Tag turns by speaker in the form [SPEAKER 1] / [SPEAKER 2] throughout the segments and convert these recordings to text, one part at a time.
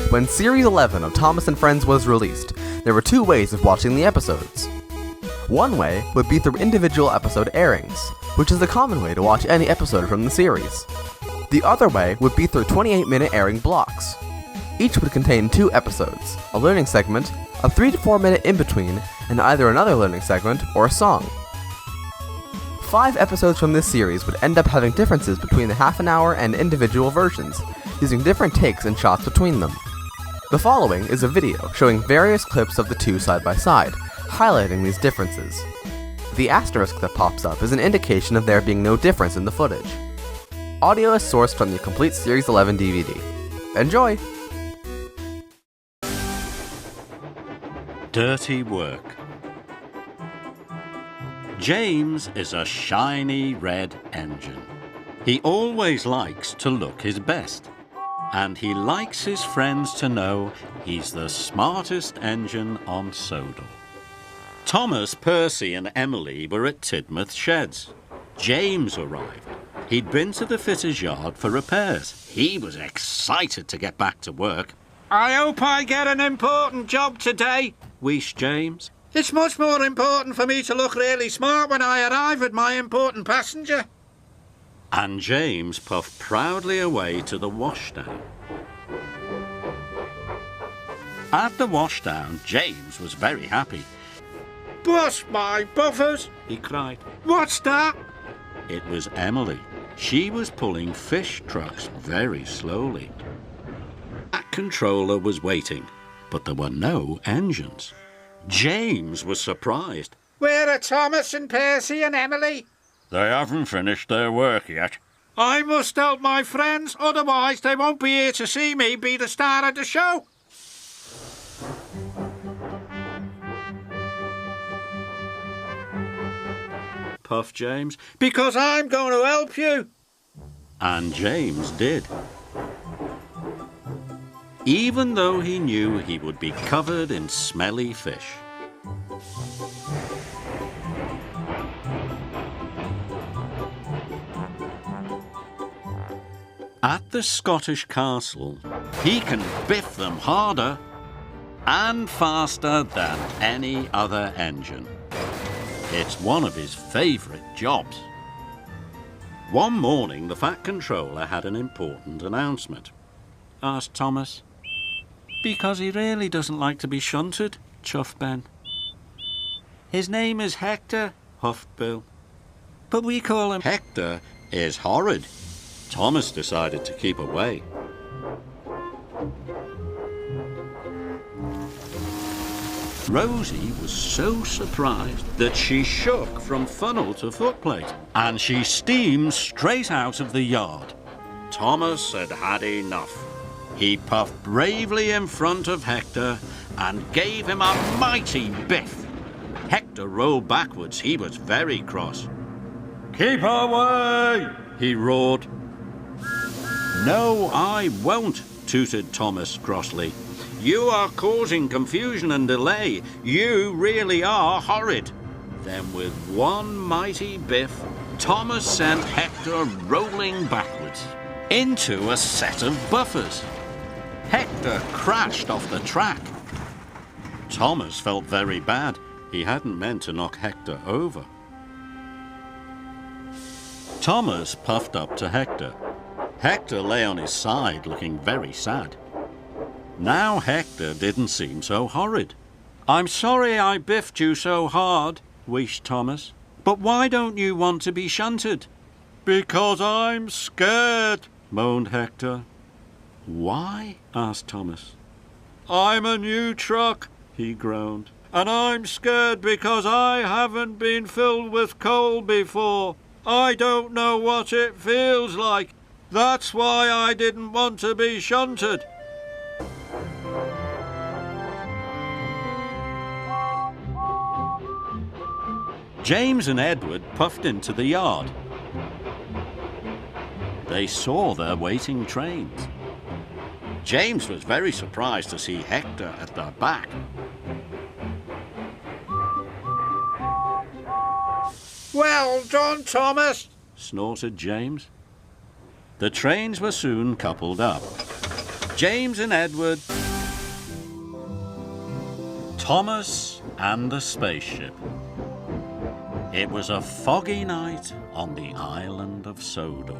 [SPEAKER 1] When Series 11 of Thomas and Friends was released, there were two ways of watching the episodes. One way would be through individual episode airings, which is the common way to watch any episode from the series. The other way would be through 28-minute airing blocks. Each would contain 2 episodes, a learning segment, a 3 to 4 minute in-between, and either another learning segment or a song. 5 episodes from this series would end up having differences between the half-an-hour and individual versions, using different takes and shots between them. The following is a video showing various clips of the two side by side, highlighting these differences. The asterisk that pops up is an indication of there being no difference in the footage. Audio is sourced from the complete Series 11 DVD. Enjoy!
[SPEAKER 2] Dirty work. James is a shiny red engine. He always likes to look his best, and he likes his friends to know he's the smartest engine on Sodor. Thomas, Percy and Emily were at Tidmouth Sheds. James arrived. He'd been to the fitter's yard for repairs. He was excited to get back to work. "I hope I get an important job today," wheezed James. "It's much more important for me to look really smart when I arrive at my important passenger." And James puffed proudly away to the washdown. At the washdown, James was very happy. "Bless my buffers!" he cried. "What's that?" It was Emily. She was pulling fish trucks very slowly. That controller was waiting, but there were no engines. James was surprised. "Where are Thomas and Percy and Emily?" "They haven't finished their work yet." "I must help my friends, otherwise they won't be here to see me be the star of the show." Puffed James. "Because I'm going to help you." And James did. Even though he knew he would be covered in smelly fish. At the Scottish castle, he can biff them harder and faster than any other engine. It's one of his favourite jobs. One morning, the Fat Controller had an important announcement. Asked Thomas. "Because he really doesn't like to be shunted," chuffed Ben. "His name is Hector," huffed Bill. "But we call him..." "Hector is horrid." Thomas decided to keep away. Rosie was so surprised that she shook from funnel to footplate, and she steamed straight out of the yard. Thomas had had enough. He puffed bravely in front of Hector and gave him a mighty biff. Hector rolled backwards. He was very cross. "Keep away!" he roared. "No, I won't," tooted Thomas crossly. "You are causing confusion and delay. You really are horrid." Then with one mighty biff, Thomas sent Hector rolling backwards into a set of buffers. Hector crashed off the track. Thomas felt very bad. He hadn't meant to knock Hector over. Thomas puffed up to Hector. Hector lay on his side looking very sad. Now Hector didn't seem so horrid. "I'm sorry I biffed you so hard," wheezed Thomas. "But why don't you want to be shunted?" "Because I'm scared," moaned Hector. "Why?" asked Thomas. "I'm a new truck," he groaned. "And I'm scared because I haven't been filled with coal before. I don't know what it feels like. That's why I didn't want to be shunted." James and Edward puffed into the yard. They saw their waiting trains. James was very surprised to see Hector at their back. "Well done, Thomas," snorted James. The trains were soon coupled up. James and Edward, Thomas and the spaceship. It was a foggy night on the island of Sodor.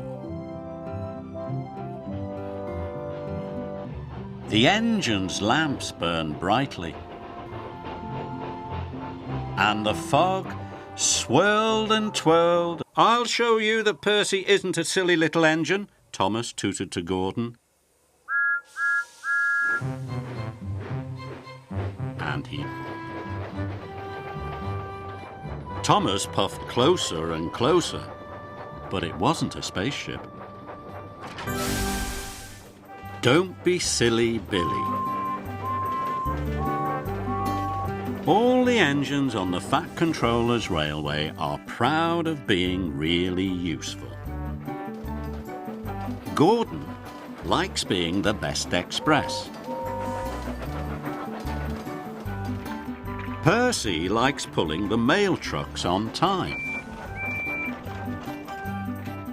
[SPEAKER 2] The engine's lamps burned brightly, and the fog swirled and twirled. "I'll show you that Percy isn't a silly little engine," Thomas tooted to Gordon. And Thomas puffed closer and closer, but it wasn't a spaceship. Don't be silly, Billy. All the engines on the Fat Controllers Railway are proud of being really useful. Gordon likes being the best express. Percy likes pulling the mail trucks on time.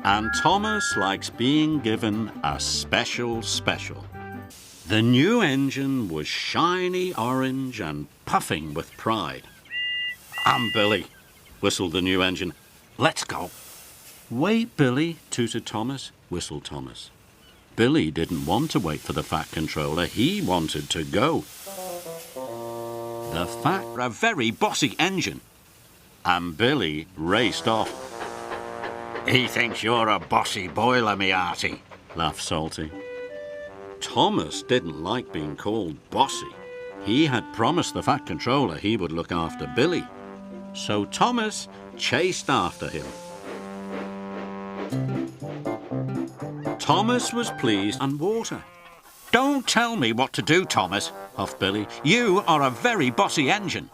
[SPEAKER 2] And Thomas likes being given a special. The new engine was shiny orange and puffing with pride. "I'm Billy," whistled the new engine. "Let's go." "Wait, Billy," tooted Thomas, whistled Thomas. Billy didn't want to wait for the Fat Controller. He wanted to go. The Fat, a very bossy engine. And Billy raced off. "He thinks you're a bossy boiler, me hearty," laughed Salty. Thomas didn't like being called bossy. He had promised the Fat Controller he would look after Billy. So Thomas chased after him. Thomas was pleased and water. "Don't tell me what to do, Thomas," huffed Billy. "You are a very bossy engine."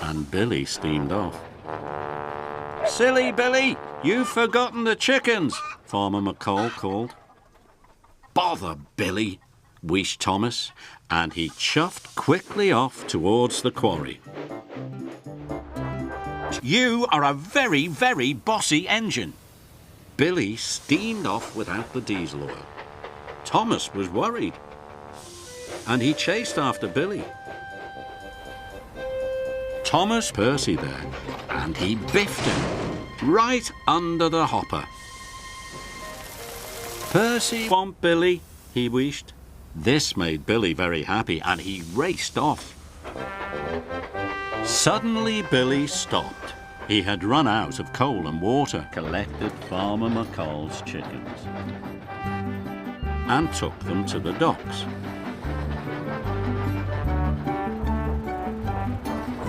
[SPEAKER 2] And Billy steamed off. "Silly Billy, you've forgotten the chickens," Farmer McColl called. "Bother, Billy," wheezed Thomas, and he chuffed quickly off towards the quarry. "You are a very, very bossy engine." Billy steamed off without the diesel oil. Thomas was worried, and he chased after Billy. Thomas Percy there, and he biffed him right under the hopper. "Percy want Billy," he wheezed. This made Billy very happy, and he raced off. Suddenly Billy stopped. He had run out of coal and water, collected Farmer McColl's chickens, and took them to the docks.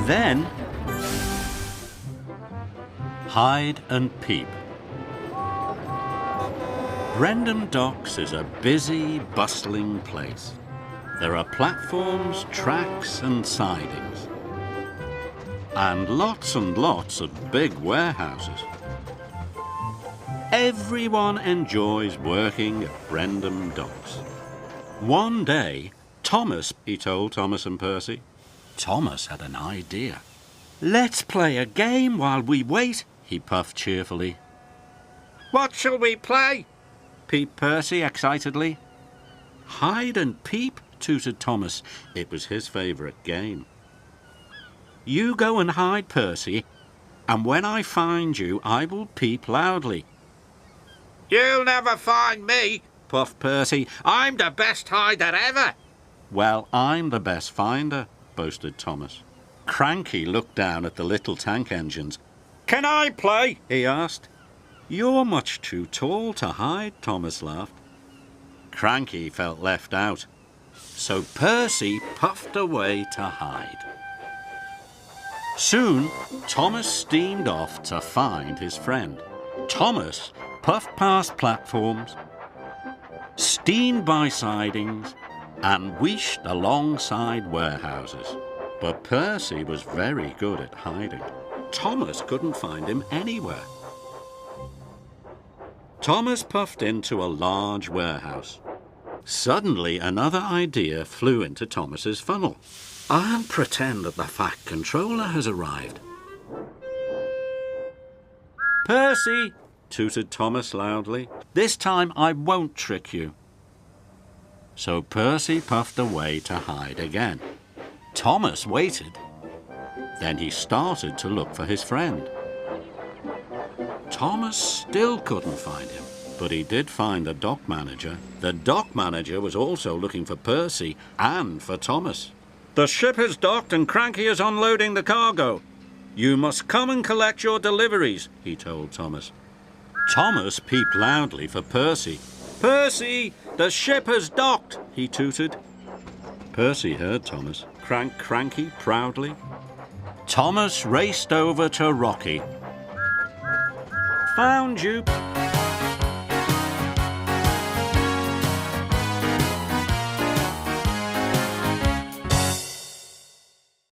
[SPEAKER 2] Then, hide and peep. Brendam Docks is a busy, bustling place. There are platforms, tracks and sidings, and lots of big warehouses. Everyone enjoys working at Brendam Docks. One day, he told Thomas and Percy. Thomas had an idea. "Let's play a game while we wait," he puffed cheerfully. "What shall we play?" peeped Percy excitedly. "Hide and peep," tooted Thomas. It was his favourite game. "You go and hide, Percy, and when I find you, I will peep loudly." "You'll never find me," puffed Percy. "I'm the best hider ever." "Well, I'm the best finder," boasted Thomas. Cranky looked down at the little tank engines. "Can I play?" he asked. "You're much too tall to hide," Thomas laughed. Cranky felt left out, so Percy puffed away to hide. Soon, Thomas steamed off to find his friend. Thomas puffed past platforms, steamed by sidings, and wheeshed alongside warehouses. But Percy was very good at hiding. Thomas couldn't find him anywhere. Thomas puffed into a large warehouse. Suddenly, another idea flew into Thomas's funnel. "I'll pretend that the Fat Controller has arrived." "Percy," tooted Thomas loudly, "this time I won't trick you." so Percy puffed away to hide again. Thomas waited. Then he started to look for his friend. Thomas still couldn't find him, but he did find the dock manager. The dock manager was also looking for Percy and for Thomas. "The ship is docked and Cranky is unloading the cargo. You must come and collect your deliveries," he told Thomas. Thomas peeped loudly for Percy. "Percy, the ship has docked," he tooted. Percy heard Thomas. Crank Cranky proudly. Thomas raced over to Rocky. "Found you,"